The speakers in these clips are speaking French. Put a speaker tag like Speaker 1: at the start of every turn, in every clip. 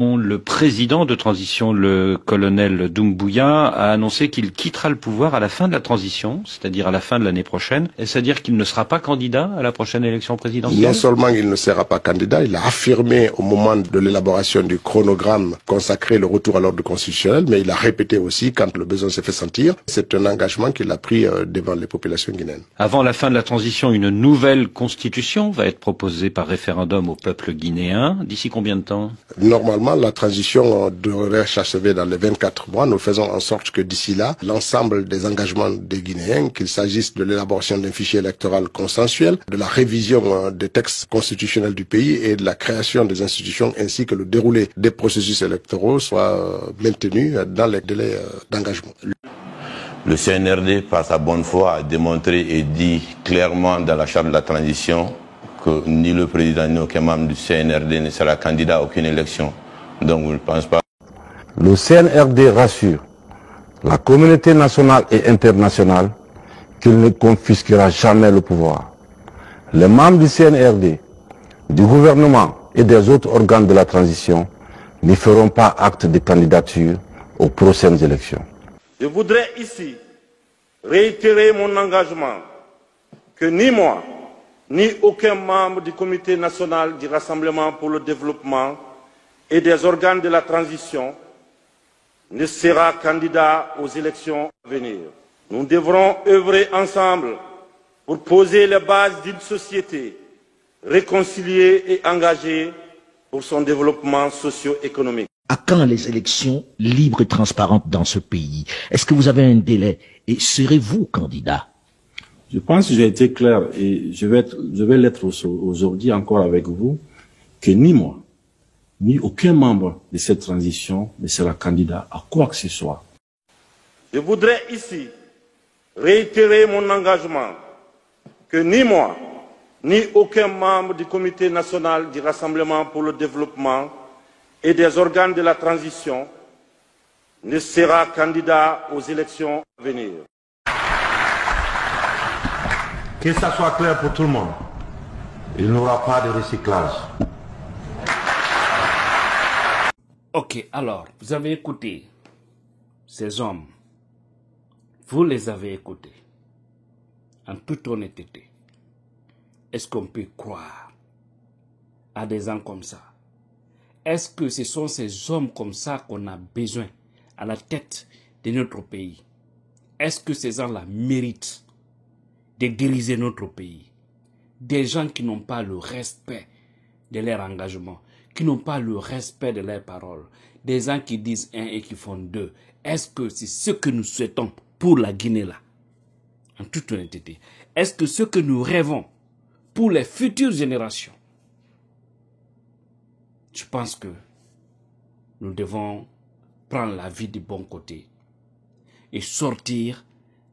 Speaker 1: Le président de transition, le colonel Doumbouya, a annoncé qu'il quittera le pouvoir à la fin de la transition, c'est-à-dire à la fin de l'année prochaine. Est-ce à dire qu'il ne sera pas candidat à la prochaine élection présidentielle?
Speaker 2: Non seulement il ne sera pas candidat, il a affirmé au moment de l'élaboration du chronogramme consacré le retour à l'ordre constitutionnel, mais il a répété aussi quand le besoin s'est fait sentir. C'est un engagement qu'il a pris devant les populations guinéennes.
Speaker 1: Avant la fin de la transition, une nouvelle constitution va être proposée par référendum au peuple guinéen. D'ici combien de temps?
Speaker 2: Normalement, la transition devrait s'achever dans les 24 mois. Nous faisons en sorte que d'ici là, l'ensemble des engagements des Guinéens, qu'il s'agisse de l'élaboration d'un fichier électoral consensuel, de la révision des textes constitutionnels du pays et de la création des institutions ainsi que le déroulé des processus électoraux soient maintenus dans les délais d'engagement.
Speaker 3: Le CNRD, par sa bonne foi, a démontré et dit clairement dans la charte de la transition que ni le président ni aucun membre du CNRD ne sera candidat à aucune élection. Donc je ne pense pas.
Speaker 4: Le CNRD rassure la communauté nationale et internationale qu'il ne confisquera jamais le pouvoir. Les membres du CNRD, du gouvernement et des autres organes de la transition n'y feront pas acte de candidature aux prochaines élections.
Speaker 5: Je voudrais ici réitérer mon engagement que ni moi, ni aucun membre du comité national du Rassemblement pour le développement et des organes de la transition ne sera candidat aux élections à venir. Nous devrons œuvrer ensemble pour poser les bases d'une société réconciliée et engagée pour son développement socio-économique.
Speaker 6: À quand les élections libres et transparentes dans ce pays? Est-ce que vous avez un délai? Et serez-vous candidat?
Speaker 7: Je pense que j'ai été clair et je vais l'être aujourd'hui encore avec vous, que ni moi, ni aucun membre de cette transition ne sera candidat à quoi que ce soit.
Speaker 5: Je voudrais ici réitérer mon engagement que ni moi, ni aucun membre du comité national du Rassemblement pour le développement et des organes de la transition ne sera candidat aux élections à venir.
Speaker 4: Que ça soit clair pour tout le monde, il n'y aura pas de recyclage.
Speaker 8: Ok, alors, vous avez écouté ces hommes. Vous les avez écoutés. En toute honnêteté. Est-ce qu'on peut croire à des gens comme ça? Est-ce que ce sont ces hommes comme ça qu'on a besoin à la tête de notre pays? Est-ce que ces gens-là méritent de diriger notre pays? Des gens qui n'ont pas le respect de leur engagement, qui n'ont pas le respect de leurs paroles, des gens qui disent un et qui font deux. Est-ce que c'est ce que nous souhaitons pour la Guinée là? En toute honnêteté. Est-ce que ce que nous rêvons pour les futures générations? Je pense que nous devons prendre la vie du bon côté et sortir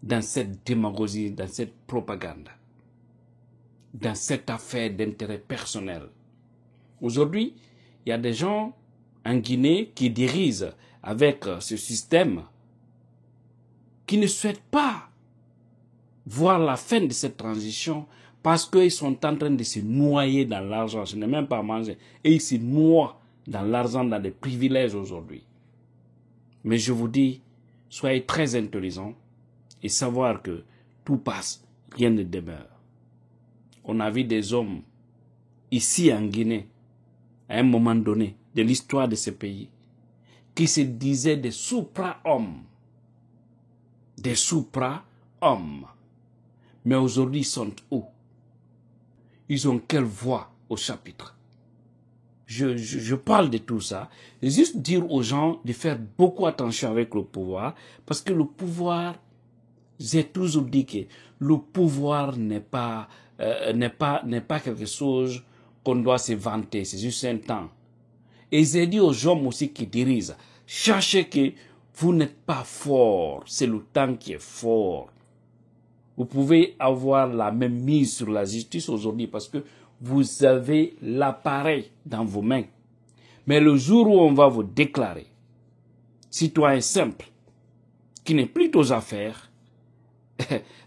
Speaker 8: dans cette démagogie, dans cette propagande, dans cette affaire d'intérêt personnel. Aujourd'hui, il y a des gens en Guinée qui dirigent avec ce système qui ne souhaitent pas voir la fin de cette transition parce qu'ils sont en train de se noyer dans l'argent. Ce n'est même pas manger. Et ils se noient dans l'argent, dans les privilèges aujourd'hui. Mais je vous dis, soyez très intelligents et savoir que tout passe, rien ne demeure. On a vu des hommes ici en Guinée, à un moment donné de l'histoire de ce pays, qui se disaient des supra-hommes. Des supra-hommes. Mais aujourd'hui, ils sont où? Ils ont quelle voix au chapitre? Je parle de tout ça. Juste dire aux gens de faire beaucoup attention avec le pouvoir, parce que le pouvoir, j'ai toujours dit que le pouvoir n'est pas quelque chose qu'on doit se vanter, c'est juste un temps. Et j'ai dit aux hommes aussi qui dirigent, cherchez que vous n'êtes pas fort, c'est le temps qui est fort. Vous pouvez avoir la même mise sur la justice aujourd'hui parce que vous avez l'appareil dans vos mains. Mais le jour où on va vous déclarer citoyen simple, qui n'est plus aux affaires,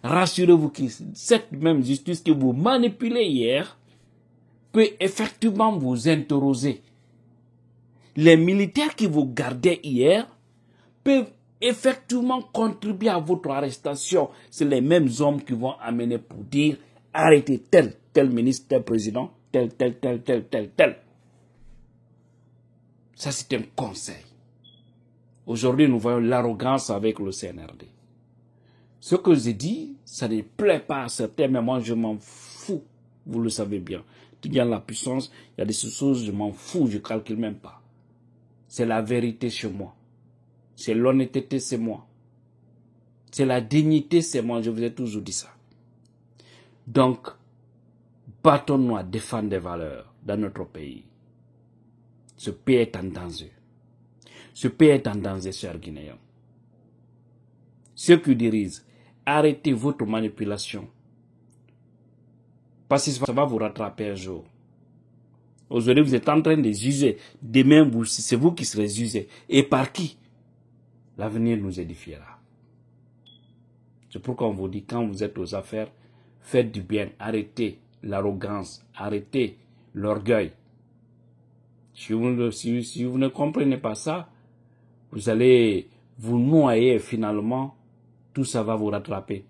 Speaker 8: rassurez-vous que cette même justice que vous manipulez hier peut effectivement vous interroger. les militaires qui vous gardaient hier peuvent effectivement contribuer à votre arrestation. C'est les mêmes hommes qui vont amener pour dire arrêtez tel ministre, tel président, tel. Ça, c'est un conseil. Aujourd'hui, nous voyons l'arrogance avec le CNRD. Ce que j'ai dit, ça ne plaît pas à certains, mais moi, je m'en fous. Vous le savez bien. Il y a la puissance, il y a des choses, je m'en fous, je ne calcule même pas. C'est la vérité chez moi. C'est l'honnêteté, c'est moi. C'est la dignité, c'est moi. Je vous ai toujours dit ça. Donc, battons-nous à défendre des valeurs dans notre pays. Ce pays est en danger. Ce pays est en danger, chers Guinéens. Ceux qui dirigent, arrêtez votre manipulation. Parce que ça va vous rattraper un jour. Aujourd'hui, vous êtes en train de juger. Demain, c'est vous qui serez jugés. Et par qui? L'avenir nous édifiera. C'est pourquoi on vous dit, quand vous êtes aux affaires, faites du bien. Arrêtez l'arrogance. Arrêtez l'orgueil. Si vous ne comprenez pas ça, vous allez vous noyer finalement. Tout ça va vous rattraper.